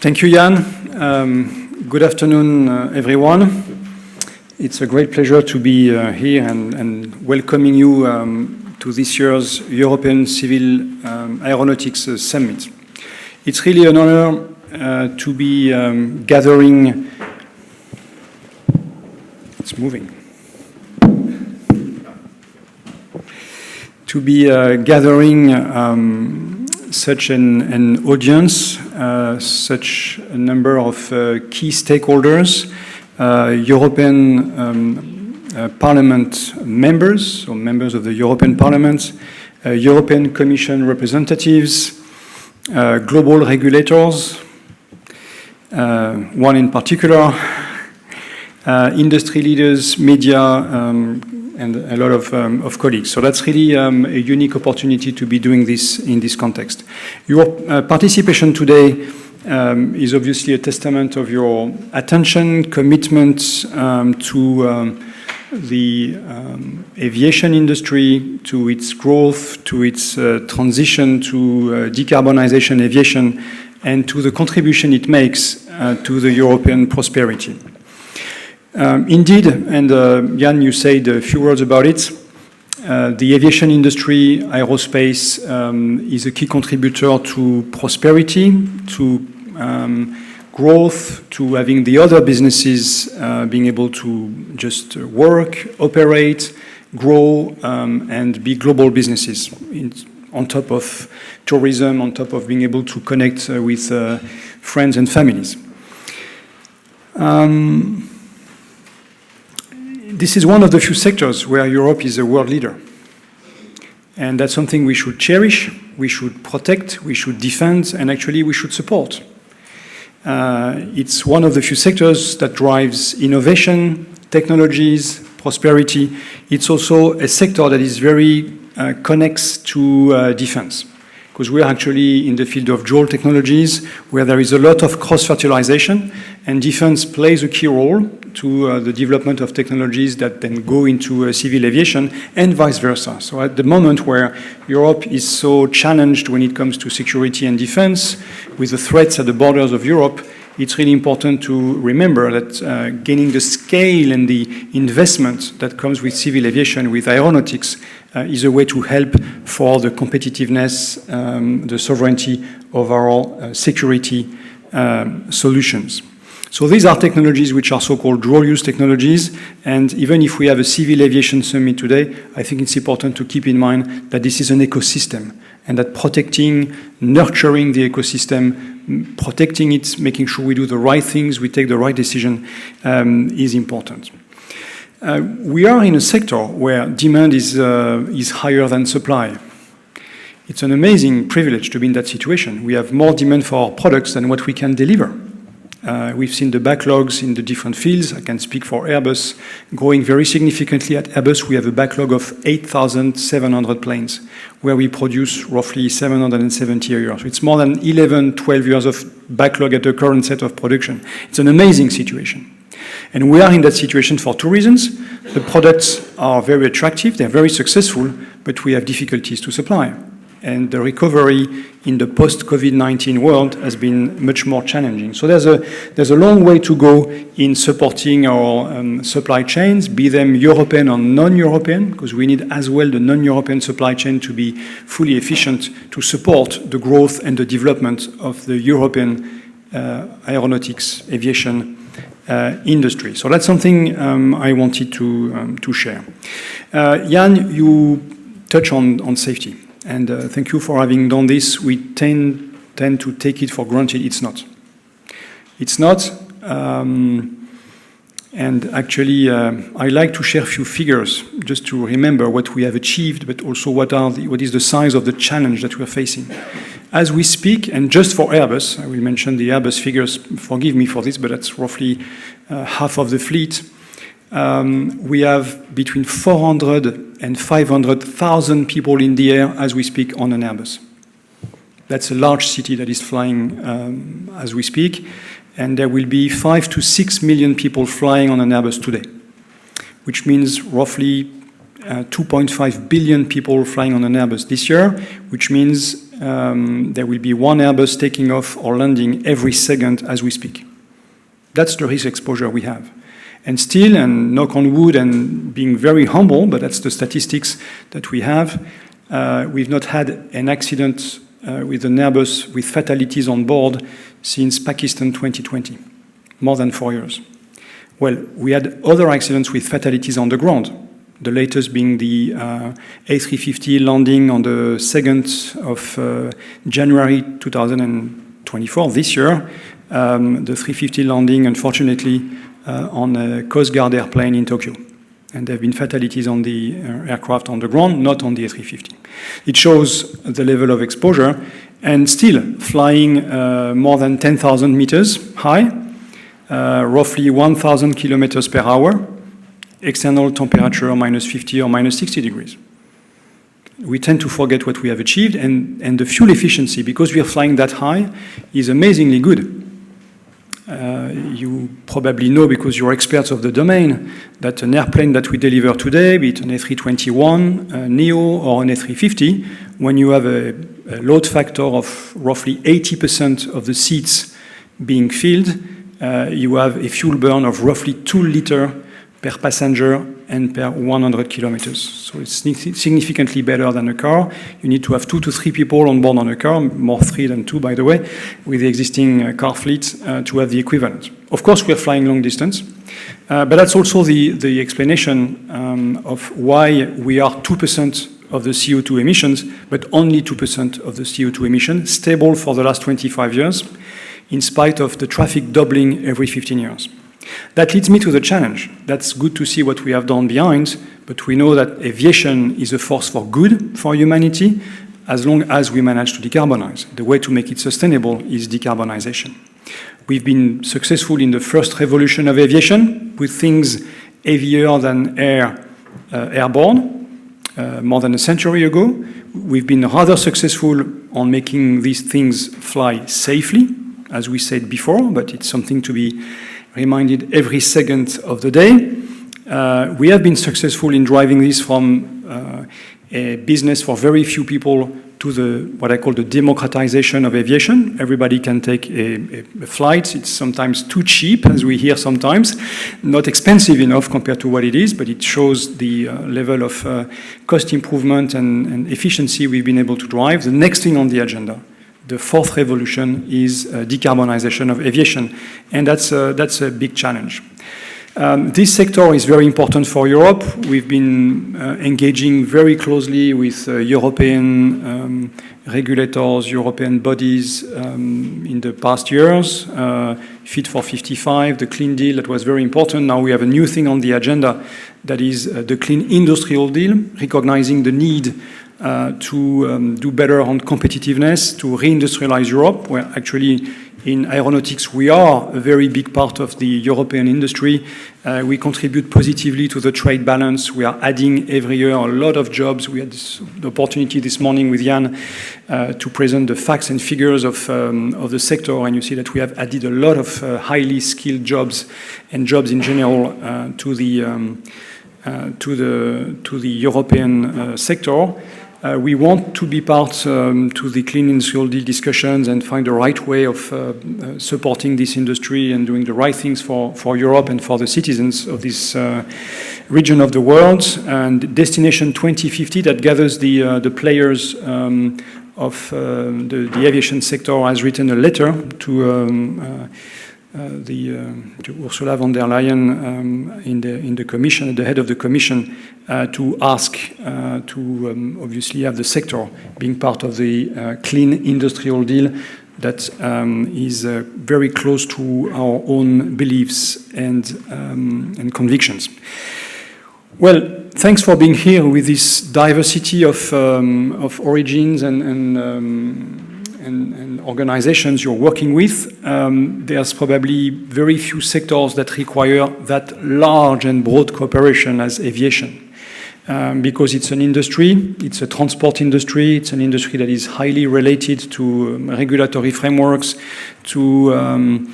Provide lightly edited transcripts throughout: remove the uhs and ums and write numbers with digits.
Thank you, Jan. Good afternoon, everyone. It's a great pleasure to be here and welcoming you to this year's European Civil Aeronautics Summit. It's really an honor to be gathering. It's moving. To be gathering such an audience, such a number of key stakeholders, European Parliament members, or members of the European Parliament, European Commission representatives, global regulators, one in particular, industry leaders, media, and a lot of colleagues. So that's really a unique opportunity to be doing this in this context. Your participation today is obviously a testament of your attention, commitment to the aviation industry, to its growth, to its transition to decarbonisation aviation, and to the contribution it makes to the European prosperity. Indeed, and Jan, you said a few words about it, the aviation industry, aerospace, is a key contributor to prosperity, to growth, to having the other businesses being able to just work, operate, grow, and be global businesses on top of tourism, on top of being able to connect with friends and families. This is one of the few sectors where Europe is a world leader. And that's something we should cherish, we should protect, we should defend, and actually we should support. It's one of the few sectors that drives innovation, technologies, prosperity. It's also a sector that is very connects to defense, because we are actually in the field of dual technologies where there is a lot of cross-fertilization, and defense plays a key role to the development of technologies that then go into civil aviation and vice versa. So at the moment where Europe is so challenged when it comes to security and defense, with the threats at the borders of Europe, it's really important to remember that gaining the scale and the investment that comes with civil aviation, with aeronautics, is a way to help for the competitiveness, the sovereignty of our security solutions. So these are technologies which are so-called dual-use technologies, and even if we have a civil aviation summit today, I think it's important to keep in mind that this is an ecosystem, and that protecting, nurturing the ecosystem, protecting it, making sure we do the right things, we take the right decision, is important. We are in a sector where demand is higher than supply. It's an amazing privilege to be in that situation. We have more demand for our products than what we can deliver. We've seen the backlogs in the different fields. I can speak for Airbus, growing very significantly. At Airbus, we have a backlog of 8,700 planes, where we produce roughly 770 a year. So it's more than 11, 12 years of backlog at the current set of production. It's an amazing situation. And we are in that situation for two reasons. The products are very attractive, they're very successful, but we have difficulties to supply. And the recovery in the post-COVID-19 world has been much more challenging. So there's a long way to go in supporting our supply chains, be them European or non-European, because we need as well the non-European supply chain to be fully efficient to support the growth and the development of the European aeronautics aviation industry. So that's something I wanted to share. Jan, you touch on safety. And thank you for having done this. We tend to take it for granted. It's not. It's not. And actually, I like to share a few figures just to remember what we have achieved, but also what is the size of the challenge that we're facing. As we speak, and just for Airbus, I will mention the Airbus figures, forgive me for this, but that's roughly half of the fleet. We have between 400 and 500,000 people in the air as we speak on an Airbus. That's a large city that is flying as we speak, and there will be 5 to 6 million people flying on an Airbus today, which means roughly 2.5 billion people flying on an Airbus this year, which means there will be one Airbus taking off or landing every second as we speak. That's the risk exposure we have. And still, and knock on wood, and being very humble, but that's the statistics that we have, we've not had an accident with an Airbus with fatalities on board since Pakistan 2020, more than 4 years. Well, we had other accidents with fatalities on the ground, the latest being the A350 landing on the 2nd of January 2024, this year, the 350 landing, unfortunately, on a Coast Guard airplane in Tokyo. And there have been fatalities on the aircraft on the ground, not on the A350. It shows the level of exposure, and still flying more than 10,000 meters high, roughly 1,000 kilometers per hour, external temperature minus 50 or minus 60 degrees. We tend to forget what we have achieved, and the fuel efficiency, because we are flying that high, is amazingly good. You probably know, because you're experts of the domain, that an airplane that we deliver today, be it an A321, a Neo, or an A350, when you have a load factor of roughly 80% of the seats being filled, you have a fuel burn of roughly 2 liters per passenger and per 100 kilometers. So it's significantly better than a car. You need to have 2 to 3 people on board on a car, more 3 than 2, by the way, with the existing car fleet to have the equivalent. Of course, we're flying long distance, but that's also the explanation of why we are 2% of the CO2 emissions, but only 2% of the CO2 emissions, stable for the last 25 years, in spite of the traffic doubling every 15 years. That leads me to the challenge. That's good to see what we have done behind, but we know that aviation is a force for good for humanity as long as we manage to decarbonize. The way to make it sustainable is decarbonisation. We've been successful in the first revolution of aviation with things heavier than airborne more than a century ago. We've been rather successful on making these things fly safely, as we said before, but it's something to be reminded every second of the day. We have been successful in driving this from a business for very few people to what I call the democratization of aviation. Everybody can take a flight. It's sometimes too cheap, as we hear sometimes, not expensive enough compared to what it is, but it shows the level of cost improvement and efficiency we've been able to drive. The next thing on the agenda, the fourth revolution, is decarbonization of aviation, and that's a big challenge. This sector is very important for Europe. We've been engaging very closely with European regulators, European bodies in the past years. Fit for 55, the Clean Deal, that was very important. Now we have a new thing on the agenda, that is the Clean Industrial Deal, recognizing the need to do better on competitiveness, to reindustrialize Europe, where actually in aeronautics we are a very big part of the European industry. We contribute positively to the trade balance. We are adding every year a lot of jobs. We had the opportunity this morning with Jan to present the facts and figures of the sector, and you see that we have added a lot of highly skilled jobs and jobs in general to the European sector. We want to be part to the Clean Industrial Deal discussions and find the right way of supporting this industry and doing the right things for Europe and for the citizens of this region of the world. And Destination 2050, that gathers the players of the aviation sector, has written a letter to Ursula von der Leyen in the Commission, the head of the Commission, to ask to obviously have the sector being part of the Clean Industrial Deal that is very close to our own beliefs and convictions. Well, thanks for being here with this diversity of origins and organizations you're working with. There's probably very few sectors that require that large and broad cooperation as aviation. Because it's an industry, it's a transport industry, it's an industry that is highly related to regulatory frameworks, to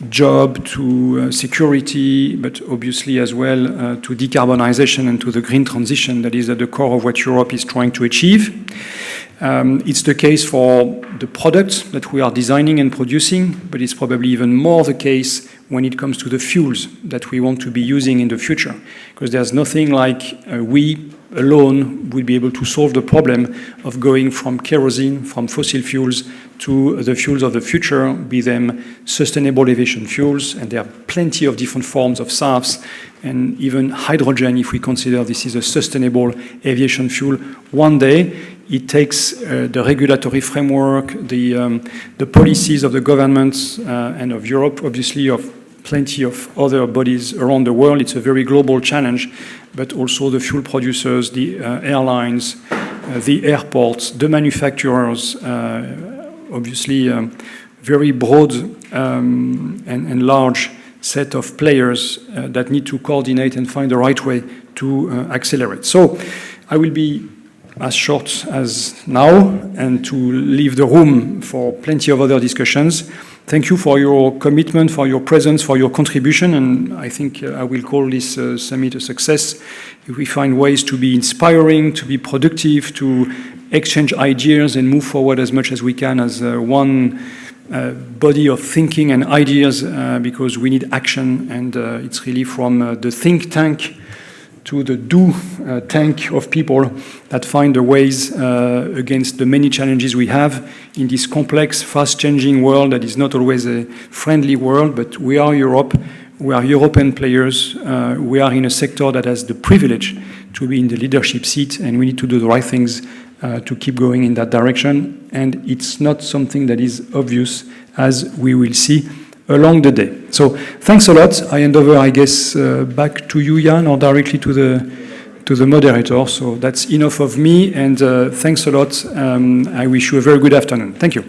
job, to security, but obviously as well to decarbonization and to the green transition that is at the core of what Europe is trying to achieve. It's the case for the products that we are designing and producing, but it's probably even more the case when it comes to the fuels that we want to be using in the future. Because there's nothing like we alone would be able to solve the problem of going from kerosene, from fossil fuels, to the fuels of the future, be them sustainable aviation fuels, and there are plenty of different forms of SAFs, and even hydrogen, if we consider this is a sustainable aviation fuel. One day, it takes the regulatory framework, the policies of the governments and of Europe, obviously of plenty of other bodies around the world. It's a very global challenge, but also the fuel producers, the airlines, the airports, the manufacturers, obviously very broad and large set of players that need to coordinate and find the right way to accelerate. So I will be as short as now and to leave the room for plenty of other discussions. Thank you for your commitment, for your presence, for your contribution, and I think I will call this summit a success. If we find ways to be inspiring, to be productive, to exchange ideas and move forward as much as we can as one body of thinking and ideas, because we need action, and it's really from the think tank to the do tank of people that find the ways against the many challenges we have in this complex, fast-changing world that is not always a friendly world, but we are Europe, we are European players, we are in a sector that has the privilege to be in the leadership seat, and we need to do the right things to keep going in that direction, and it's not something that is obvious, as we will see along the day. So thanks a lot. I hand over, I guess, back to you, Jan, or directly to the moderator. So that's enough of me, and thanks a lot. I wish you a very good afternoon. Thank you.